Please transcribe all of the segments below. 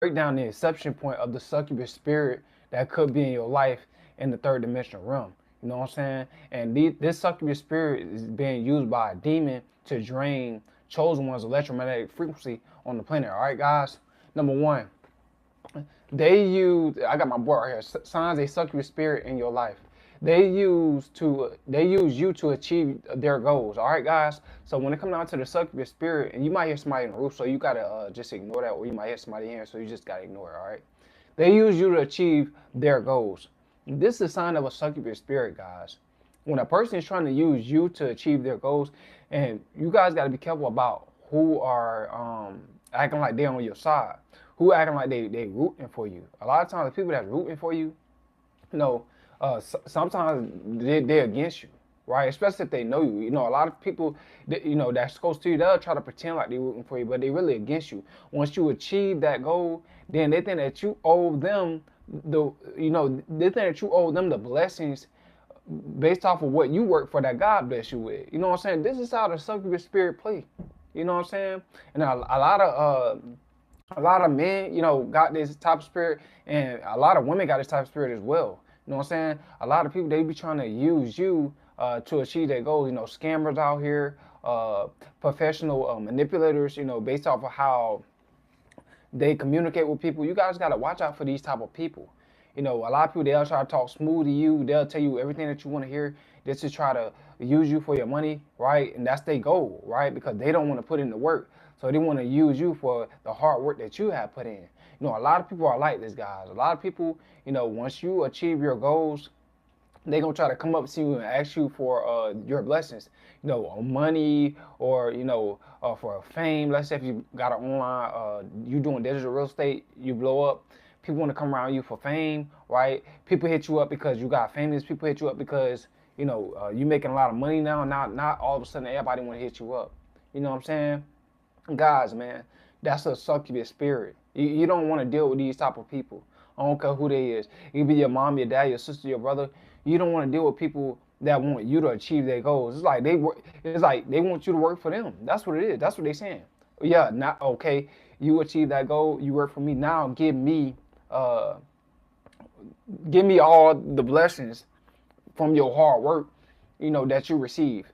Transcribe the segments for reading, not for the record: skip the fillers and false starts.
break down the inception point of the succubus spirit that could be in your life in the third dimensional realm. You know what I'm saying? And this succubus spirit is being used by a demon to drain chosen one's electromagnetic frequency on the planet. All right, guys. Number one, they use. I got my board right here. Signs a succubus spirit in your life. They use you to achieve their goals. All right, guys. So when it comes down to the succubus spirit, and you might hear somebody in the roof, so you gotta just ignore that, or you might hear somebody here, so you just gotta ignore it. All right. They use you to achieve their goals. This is a sign of a succubus spirit, guys. When a person is trying to use you to achieve their goals, and you guys got to be careful about who are acting like they're on your side, who acting like they rooting for you. A lot of times, the people that's rooting for you, you know, sometimes they're against you, right? Especially if they know you. You know, a lot of people, that's close to you, they'll try to pretend like they're rooting for you, but they really against you. Once you achieve that goal, then they think that you owe them they think that you owe them the blessings based off of what you work for that God bless you with. You know what I'm saying? This is how the succubus spirit play. You know what I'm saying? And a lot of men, got this type of spirit, and a lot of women got this type of spirit as well. You know what I'm saying? A lot of people, they be trying to use you to achieve their goals. You know, scammers out here, professional manipulators. Based off of how they communicate with people. You guys gotta watch out for these type of people. A lot of people, they'll try to talk smooth to you. They'll tell you everything that you want to hear. Just to try to use you for your money, right? And that's their goal, right? Because they don't want to put in the work. So they want to use you for the hard work that you have put in. A lot of people are like this, guys. A lot of people, once you achieve your goals, they gonna try to come up to you and ask you for your blessings, money, or for fame. Let's say if you got an online, you doing digital real estate, you blow up. People want to come around you for fame, right? People hit you up because you got famous. People hit you up because you making a lot of money now. Not all of a sudden everybody want to hit you up. You know what I'm saying? Guys, man, that's a succubus spirit. You don't want to deal with these type of people. I don't care who they is. It could be your mom, your dad, your sister, your brother. You don't want to deal with people that want you to achieve their goals. It's like they want you to work for them. That's what it is. That's what they saying. Yeah, not okay. You achieve that goal. You work for me. Now uh, give me all the blessings from your hard work, that you receive.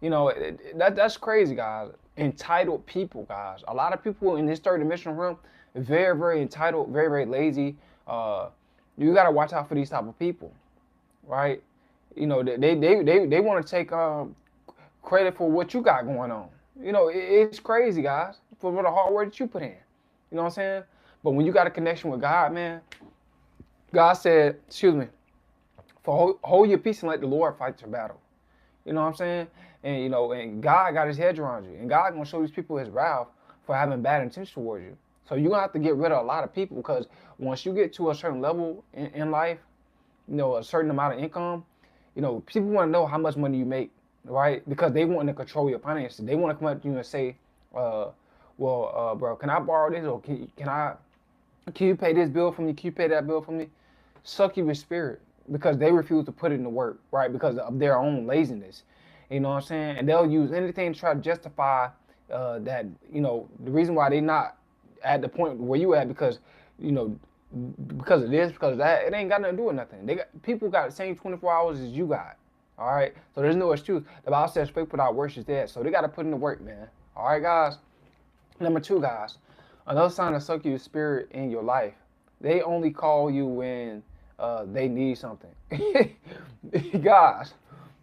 That's crazy, guys. Entitled people, guys. A lot of people in this third dimensional realm, very, very entitled, very, very lazy. You gotta watch out for these type of people, right? They want to take credit for what you got going on. It's crazy, guys, for the hard work that you put in. You know what I'm saying? But when you got a connection with God, man, God said, excuse me, for hold your peace and let the Lord fight your battle. You know what I'm saying? And God got his hedge around you. And God gonna show these people his wrath for having bad intentions towards you. So you're gonna have to get rid of a lot of people, because once you get to a certain level in life, a certain amount of income, people want to know how much money you make, right? Because they want to control your finances. They want to come up to you and say, bro, can I borrow this, or can you pay this bill for me? Can you pay that bill for me? Succubus spirit, because they refuse to put in the work, right? Because of their own laziness. You know what I'm saying? And they'll use anything to try to justify that, the reason why they not at the point where you at, because, because of this, because of that. It ain't got nothing to do with nothing. People got the same 24 hours as you got. All right? So there's no excuse. The Bible says faith without works is dead. So they got to put in the work, man. All right, guys? Number two, guys. Another sign of succubus spirit in your life. They only call you when they need something. Guys,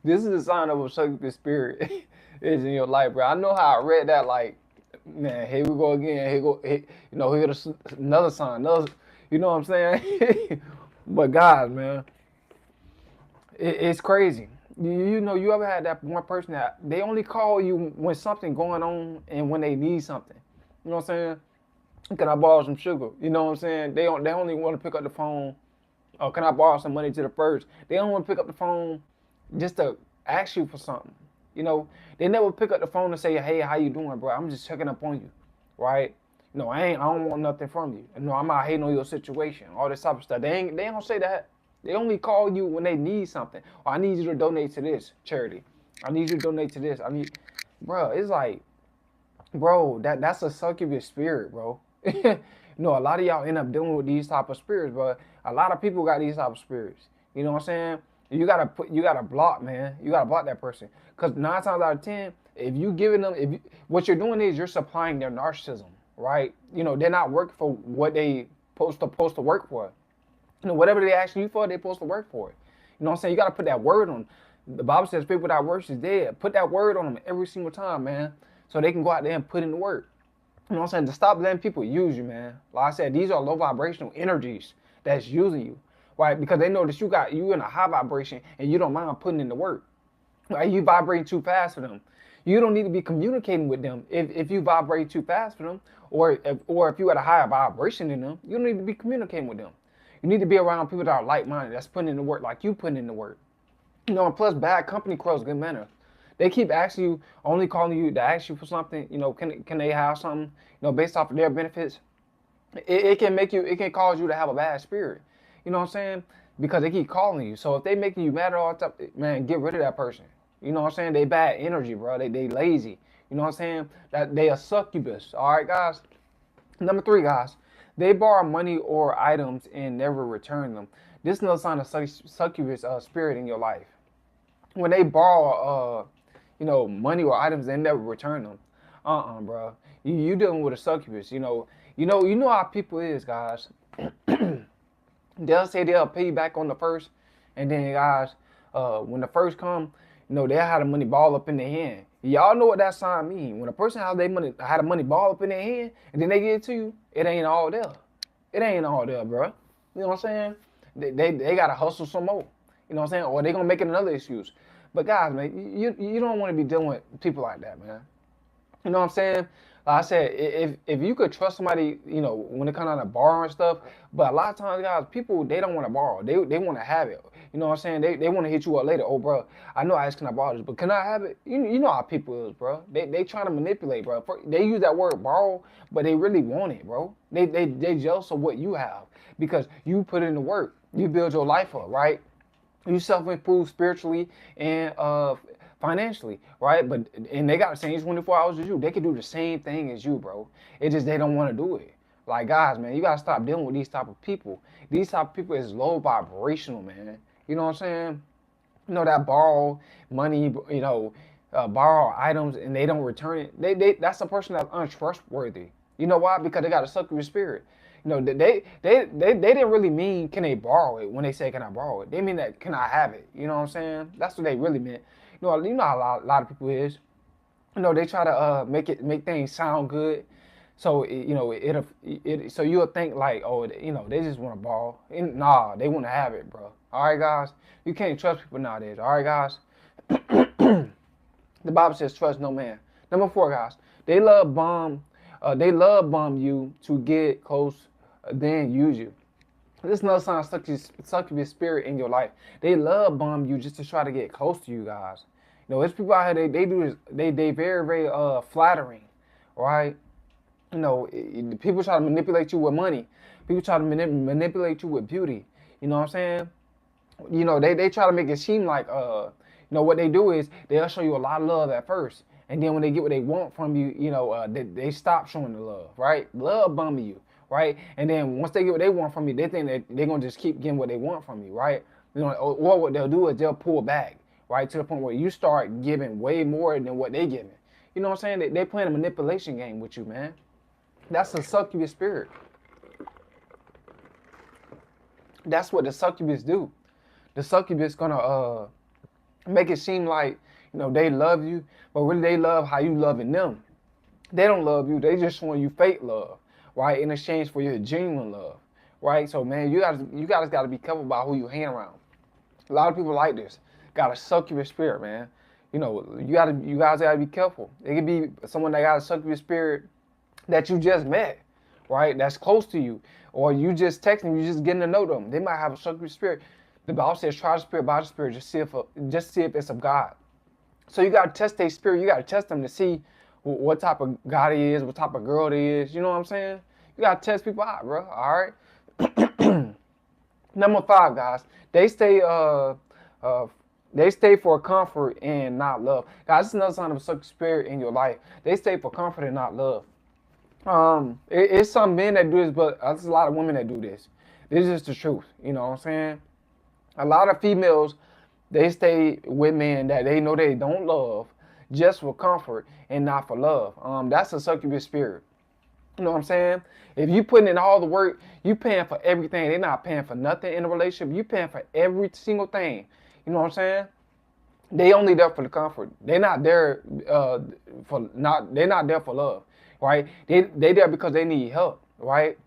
this is a sign of a succubus spirit is in your life, bro. I know how I read that, like, man, here we go again. Here's another sign. You know what I'm saying? But guys, man, it's crazy. You ever had that one person that they only call you when something going on and when they need something? You know what I'm saying? Can I borrow some sugar? You know what I'm saying? They only want to pick up the phone. Oh, can I borrow some money to the first? They don't want to pick up the phone just to ask you for something. They never pick up the phone and say, hey, how you doing, bro? I'm just checking up on you, right? I don't want nothing from you. I'm not hating on your situation, all this type of stuff. They don't say that. They only call you when they need something. Or I need you to donate to this charity. I need you to donate to this. Bro, it's like, bro, that's a succubus spirit, bro. You know, a lot of y'all end up dealing with these type of spirits, but a lot of people got these type of spirits. You know what I'm saying? You gotta block, man. You gotta block that person. Cause 9 times out of 10, if you giving them, what you're doing is you're supplying their narcissism, right? You know, they're not working for what they supposed to work for. You know, whatever they ask you for, they're supposed to work for it. You know what I'm saying? You got to put that word on. The Bible says people without works is dead. Put that word on them every single time, man, so they can go out there and put in the work. You know what I'm saying? To stop letting people use you, man. Like I said, these are low vibrational energies that's using you, right? Because they know that you in a high vibration and you don't mind putting in the work. Right? You vibrating too fast for them. You don't need to be communicating with them if you vibrate too fast for them, or if you at a higher vibration than them. You don't need to be communicating with them. You need to be around people that are like-minded, that's putting in the work like you putting in the work. You know, and plus bad company corrupts good manner. They keep asking you, only calling you to ask you for something. You know, can they have something? You know, based off of their benefits. It can cause you to have a bad spirit. You know what I'm saying? Because they keep calling you. So if they making you mad all the time, man, get rid of that person. You know what I'm saying? They bad energy, bro. They lazy. You know what I'm saying? That they a succubus. All right, guys. Number 3, guys. They borrow money or items and never return them. This is another sign of succubus spirit in your life. When they borrow, money or items, they never return them. Bro. You dealing with a succubus. You know how people is, guys. They'll say they'll pay you back on the first, and then guys, when the first come, they'll have the money ball up in their hand. Y'all know what that sign mean. When a person had the money ball up in their hand, and then they give it to you, it ain't all there. It ain't all there, bro. You know what I'm saying? They gotta hustle some more. You know what I'm saying? Or they gonna make it another excuse. But guys, man, you don't want to be dealing with people like that, man. You know what I'm saying? Like I said, if you could trust somebody, when it comes down to borrowing stuff, but a lot of times, guys, people, they don't want to borrow. They want to have it. You know what I'm saying? They want to hit you up later. Oh, bro, I know I asked, can I borrow this, but can I have it? You know how people is, bro. They trying to manipulate, bro. They use that word borrow, but they really want it, bro. They jealous of what you have because you put in the work. You build your life up, right? You self-improve spiritually and financially, right? And they got the same 24 hours as you. They can do the same thing as you, bro. It's just they don't want to do it. Like, guys, man, you got to stop dealing with these type of people. These type of people is low vibrational, man. You know what I'm saying? That borrow money, borrow items and they don't return it. That's a person that's untrustworthy. You know why? Because they got a succubus spirit. They didn't really mean can they borrow it when they say can I borrow it. They mean that can I have it. You know what I'm saying? That's what they really meant. You know how a lot of people is. They try to make things sound good. So so you'll think like, oh, they just want to borrow. Nah, they want to have it, bro. All right, guys. You can't trust people nowadays. All right, guys. The Bible says trust no man. Number 4, guys. They love bomb you to get close, then use you. This is another sign of succubus spirit in your life. They love bomb you just to try to get close to you guys. There's people out here, they do this, they very, very flattering, right? People try to manipulate you with money. People try to manipulate you with beauty. You know what I'm saying? They try to make it seem like, what they do is they'll show you a lot of love at first. And then when they get what they want from you, they stop showing the love, right? Love bombing you, right? And then once they get what they want from you, they think that they're going to just keep getting what they want from you, right? Or what they'll do is they'll pull back, right? To the point where you start giving way more than what they giving. You know what I'm saying? They playing a manipulation game with you, man. That's a succubus spirit. That's what the succubus do. The succubus gonna make it seem like, they love you, but really they love how you loving them. They don't love you. They just showing you fake love, right? In exchange for your genuine love, right? So, man, you guys got to be careful about who you hang around. A lot of people like this got a succubus spirit, man. You guys got to be careful. It could be someone that got a succubus spirit that you just met, right? That's close to you, or you just texting, you just getting to know them. They might have a succubus spirit. The Bible says, "Try the spirit by the spirit, just see if it's of God." So you gotta test their spirit. You gotta test them to see what type of guy they is, what type of girl they is. You know what I'm saying? You gotta test people out, bro. All right. Number 5, guys. They stay for comfort and not love. Guys, this is another sign of a succubus spirit in your life. They stay for comfort and not love. It's some men that do this, but there's a lot of women that do this. This is the truth. You know what I'm saying? A lot of females, they stay with men that they know they don't love just for comfort and not for love. That's a succubus spirit. You know what I'm saying? If you putting in all the work, you paying for everything. They're not paying for nothing in a relationship. You paying for every single thing. You know what I'm saying? They only there for the comfort. They're not there for not. They're not there for love, right? They there because they need help, right?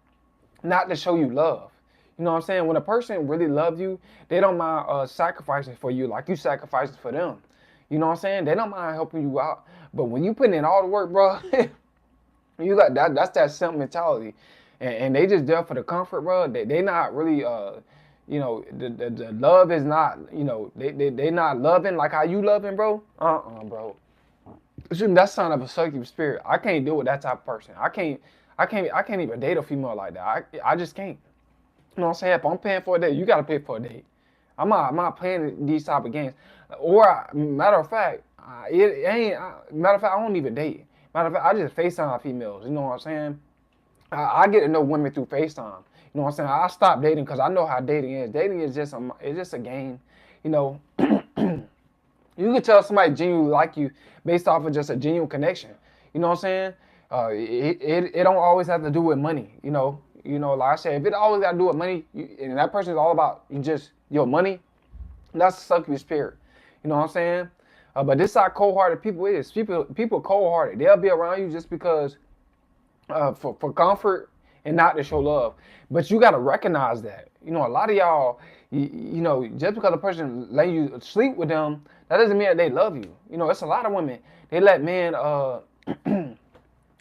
Not to show you love. You know what I'm saying? When a person really loves you, they don't mind sacrificing for you like you sacrificing for them. You know what I'm saying? They don't mind helping you out. But when you put in all the work, bro, you got that. That's that simp mentality, and they just there for the comfort, bro. They not really the love is not they not loving like how you loving, bro. Bro. That's sign of a succubus spirit. I can't deal with that type of person. I can't even date a female like that. I just can't. You know what I'm saying? If I'm paying for a date, you gotta pay for a date. I'm not playing these type of games. Or matter of fact, matter of fact, I don't even date. Matter of fact, I just FaceTime females. You know what I'm saying? I get to know women through FaceTime. You know what I'm saying? I stopped dating because I know how dating is. Dating is just a game. You know, you can tell somebody genuinely like you based off of just a genuine connection. You know what I'm saying? It don't always have to do with money. Like I said, if it always got to do with money, and that person is all about just your money, that's a succubus spirit. You know what I'm saying? But this is how cold-hearted people is. People cold-hearted. They'll be around you just because for comfort and not to show love. But you got to recognize that. A lot of y'all, just because a person let you sleep with them, that doesn't mean that they love you. It's a lot of women. They let men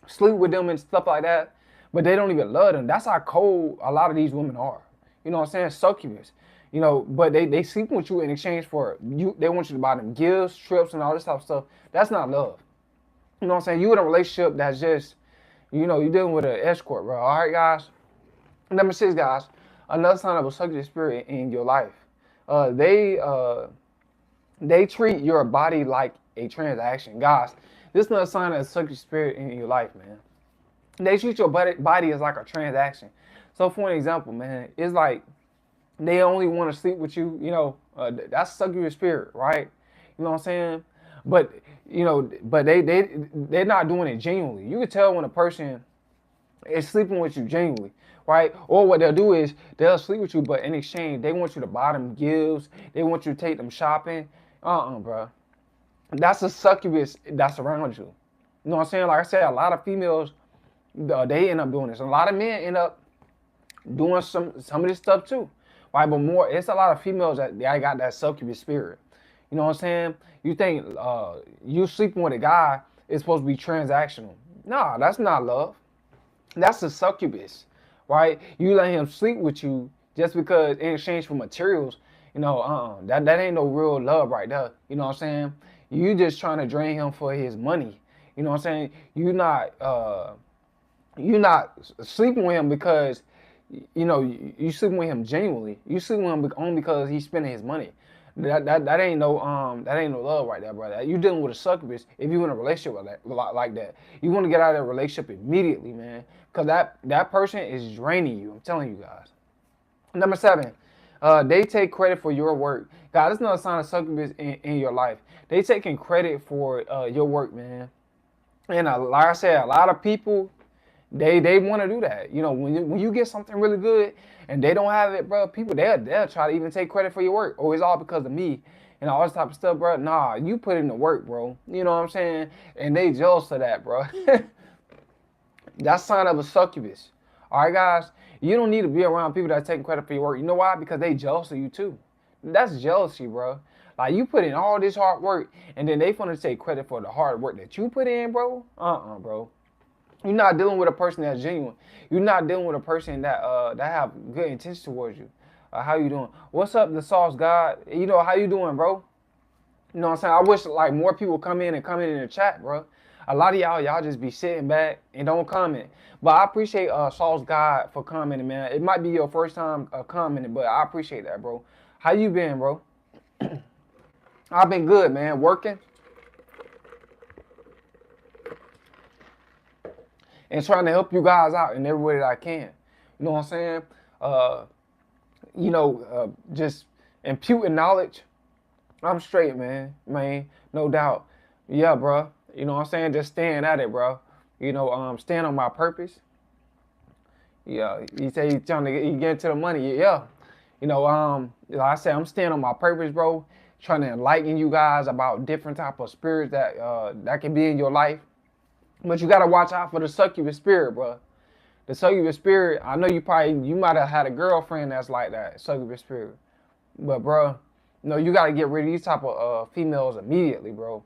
sleep with them and stuff like that, but they don't even love them. That's how cold a lot of these women are. You know what I'm saying? Succubus. But they sleep with you in exchange for you. They want you to buy them gifts, trips, and all this type of stuff. That's not love. You know what I'm saying? You in a relationship that's just, you're dealing with an escort, bro. All right, guys. Number 6, guys. Another sign of a succubus spirit in your life. They treat your body like a transaction, guys. This is another sign of a succubus spirit in your life, man. They treat your body as like a transaction. So, for an example, man, it's like they only want to sleep with you. That's succubus spirit, right? You know what I'm saying? But they're not doing it genuinely. You can tell when a person is sleeping with you genuinely, right? Or what they'll do is they'll sleep with you, but in exchange they want you to buy them gifts. They want you to take them shopping. Bro. That's a succubus that's around you. You know what I'm saying? Like I said, a lot of females, they end up doing this. A lot of men end up doing some of this stuff too. Right? But it's a lot of females that got that succubus spirit. You know what I'm saying? You think you sleeping with a guy is supposed to be transactional. Nah, that's not love. That's a succubus, right? You let him sleep with you just because in exchange for materials. That ain't no real love right there. You know what I'm saying? You just trying to drain him for his money. You know what I'm saying? You not sleeping with him because you sleeping with him genuinely. You sleeping with him only because he's spending his money. That ain't no love right there, brother. You dealing with a succubus if you in a relationship like that. You want to get out of that relationship immediately, man, because that person is draining you. I'm telling you guys. Number 7, they take credit for your work. God, this is not a sign of succubus in your life. They taking credit for your work, man. And like I said, a lot of people, they want to do that. When you get something really good and they don't have it, bro, people, they'll try to even take credit for your work. Oh, it's all because of me and all this type of stuff, bro. Nah, you put in the work, bro. You know what I'm saying? And they jealous of that, bro. That's a sign of a succubus. All right, guys? You don't need to be around people that are taking credit for your work. You know why? Because they jealous of you, too. That's jealousy, bro. Like, you put in all this hard work, and then they want to take credit for the hard work that you put in, bro. Bro. You're not dealing with a person that's genuine. You're not dealing with a person that have good intentions towards you. How you doing? What's up, the Sauce God? How you doing, bro? You know what I'm saying? I wish like more people come in the chat, bro. A lot of y'all just be sitting back and don't comment. But I appreciate Sauce God for commenting, man. It might be your first time commenting, but I appreciate that, bro. How you been, bro? I've been good, man. Working. and trying to help you guys out in every way that I can. You know what I'm saying? Uh, just imputing knowledge. I'm straight, man. No doubt. Yeah, bro. You know what I'm saying? Just staying at it, bro. Staying on my purpose. Yeah, he say he's trying to get into the money. Yeah, like I said, I'm staying on my purpose, bro. Trying to enlighten you guys about different type of spirits that can be in your life. But you gotta watch out for the succubus spirit, bro. The succubus spirit. I know you might have had a girlfriend that's like that succubus spirit, but bro, you gotta get rid of these type of females immediately, bro.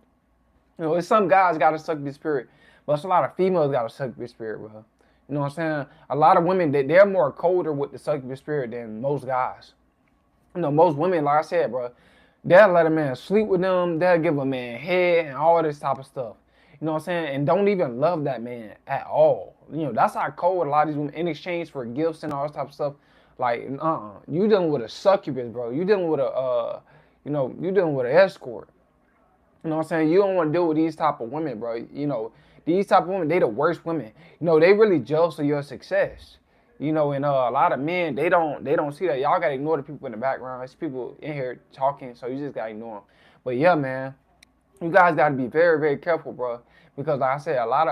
It's some guys got a succubus spirit, but it's a lot of females got a succubus spirit, bro. You know what I'm saying? A lot of women, they're more colder with the succubus spirit than most guys. Most women, like I said, bro, they'll let a man sleep with them. They'll give a man head and all this type of stuff. You know what I'm saying? And don't even love that man at all. That's how cold a lot of these women, in exchange for gifts and all this type of stuff. Like, you dealing with a succubus, bro. You dealing with you dealing with an escort. You know what I'm saying? You don't want to deal with these type of women, bro. These type of women, they the worst women. They really jealous of your success. And a lot of men, they don't see that. Y'all gotta ignore the people in the background. There's people in here talking, so you just gotta ignore them. But yeah, man, you guys gotta be very, very careful, bro. Because like I said, a lot of